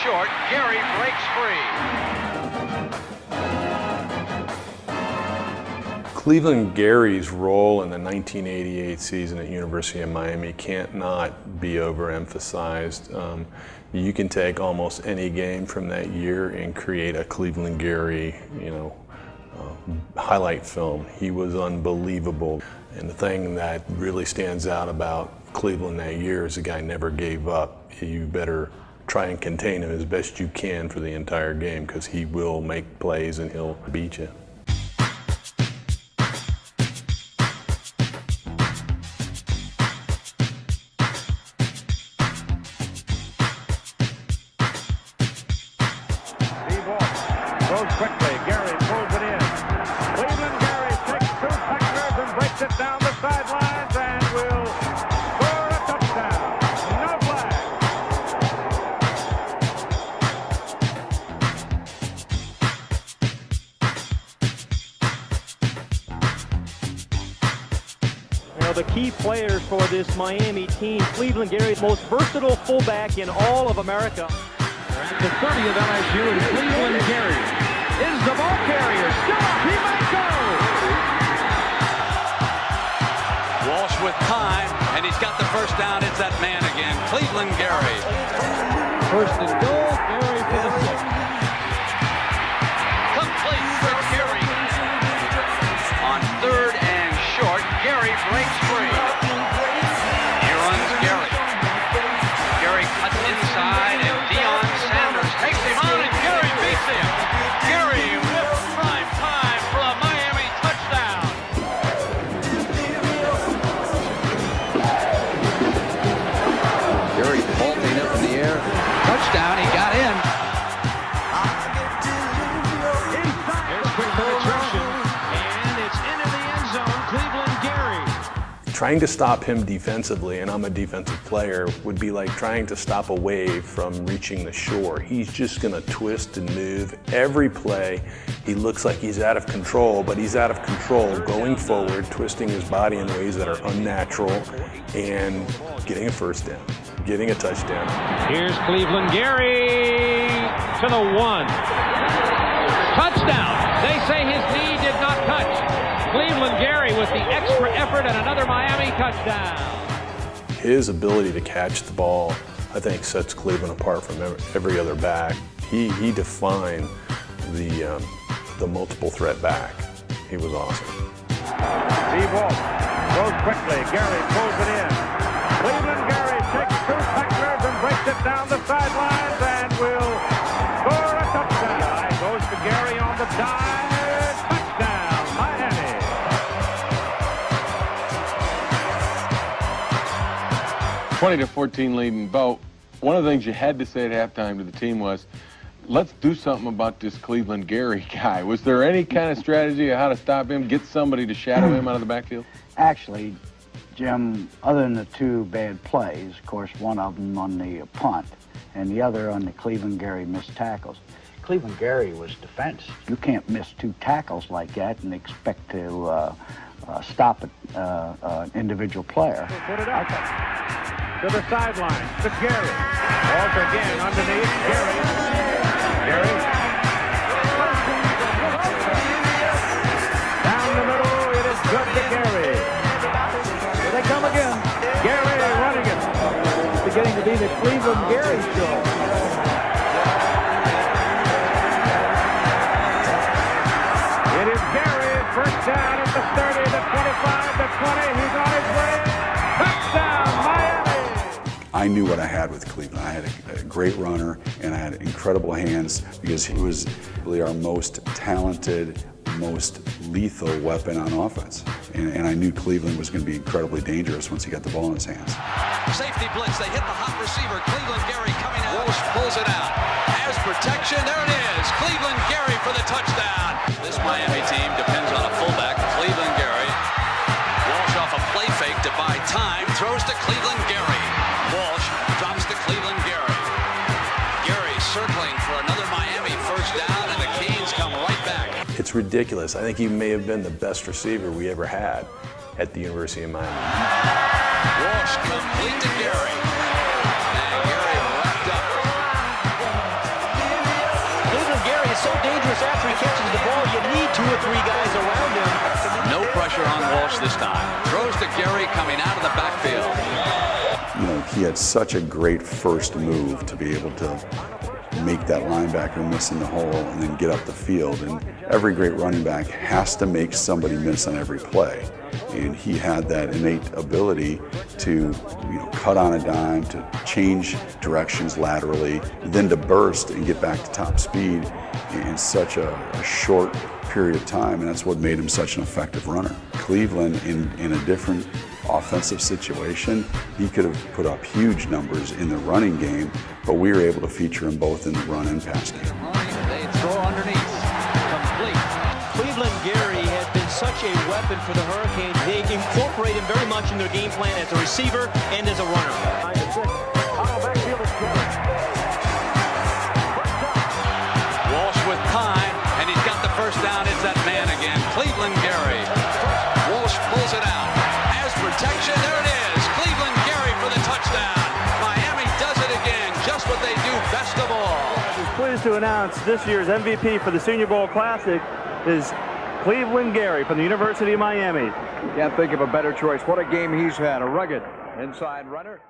short. Gary breaks free. Cleveland Gary's role in the 1988 season at University of Miami can't not be overemphasized. You can take almost any game from that year and create a Cleveland Gary, highlight film. He was unbelievable. And the thing that really stands out about Cleveland that year is the guy never gave up. You better try and contain him as best you can for the entire game, because he will make plays and he'll beat you. Goes quickly. Gary pulls it in. Cleveland Gary takes two tacklers and breaks it down the sidelines and will score a touchdown. No flag. The key players for this Miami team, Cleveland Gary, most versatile fullback in all of America. The 30 of LSU and Cleveland Gary is the ball carrier. Still up, he might go. Walsh with time, and he's got the first down. It's that man again, Cleveland Gary. First and goal, Gary for the 6. Complete for Gary. On third and short, Gary breaks free. Here runs Gary. Gary cuts inside, and Deion Sanders takes him on, and Gary beats him. Gary with prime time for a Miami touchdown. Gary vaulting up in the air. Touchdown, he got in. There's quick penetration, and it's into the end zone. Cleveland Gary. Trying to stop him defensively, and I'm a defensive player, would be like trying to stop a wave from reaching the shore. He's just going to twist and move every play. He looks like he's out of control, but he's out of control going forward, twisting his body in ways that are unnatural, and getting a first down, getting a touchdown. Here's Cleveland Gary to the 1. Touchdown. They say his knee did not touch. Cleveland Gary with the extra effort and another Miami touchdown. His ability to catch the ball, I think, sets Cleveland apart from every other back. He defined the multiple threat back. He was awesome. Steve Walsh goes quickly. Gary pulls it in. Cleveland Gary takes two tacklers and breaks it down the sidelines and will score a touchdown. Goes to Gary on the dive. Touchdown, Miami. 20-14 leading. Bo, one of the things you had to say at halftime to the team was, let's do something about this Cleveland Gary guy. Was there any kind of strategy of how to stop him, get somebody to shadow him out of the backfield? Actually, Jim, other than the two bad plays, of course, one of them on the punt and the other on the Cleveland Gary missed tackles. Cleveland Gary was defense. You can't miss two tackles like that and expect to stop an individual player. Put it up to the sideline to Gary. Walsh again underneath. Gary. Down the middle. It is good to Gary. Here they come again. Gary running it. It's beginning to be the Cleveland Gary show. It is Gary. First down at the 30, the 25, the 20. He's on his way. Touchdown, Miami. I knew what I had with Cleveland. I had a great runner, and I had incredible hands because he was really our most talented, most lethal weapon on offense. And I knew Cleveland was going to be incredibly dangerous once he got the ball in his hands. Safety blitz, they hit the hot receiver. Cleveland Gary coming out. Walsh pulls it out. Has protection, there it is. Cleveland Gary for the touchdown. This Miami team depends on a fullback, Cleveland Gary. Walsh off a play fake to buy time, throws to Cleveland Gary. Walsh drops to Cleveland Gary. Gary circling for another Miami first down, and the Canes come right back. It's ridiculous. I think he may have been the best receiver we ever had at the University of Miami. Walsh complete to Gary. And Gary wrapped up. this time. Throws to Gary coming out of the backfield. You know, he had such a great first move to be able to make that linebacker miss in the hole and then get up the field. And every great running back has to make somebody miss on every play. And he had that innate ability to, you know, cut on a dime, to change directions laterally, then to burst and get back to top speed in such a short period of time. And that's what made him such an effective runner. Cleveland, in a different offensive situation, he could have put up huge numbers in the running game, but we were able to feature him both in the run and pass game. They throw underneath. Complete. Cleveland Gary has been such a weapon for the Hurricanes. They incorporate him very much in their game plan as a receiver and as a runner. Walsh with time, and he's got the first down. It's that man again, Cleveland Gary. Walsh pulls it out. Has protection. There it is. Cleveland Gary for the touchdown. Miami does it again. Just what they do best of all. I'm pleased to announce this year's MVP for the Senior Bowl Classic is Cleveland Gary from the University of Miami. Can't think of a better choice. What a game he's had. A rugged inside runner.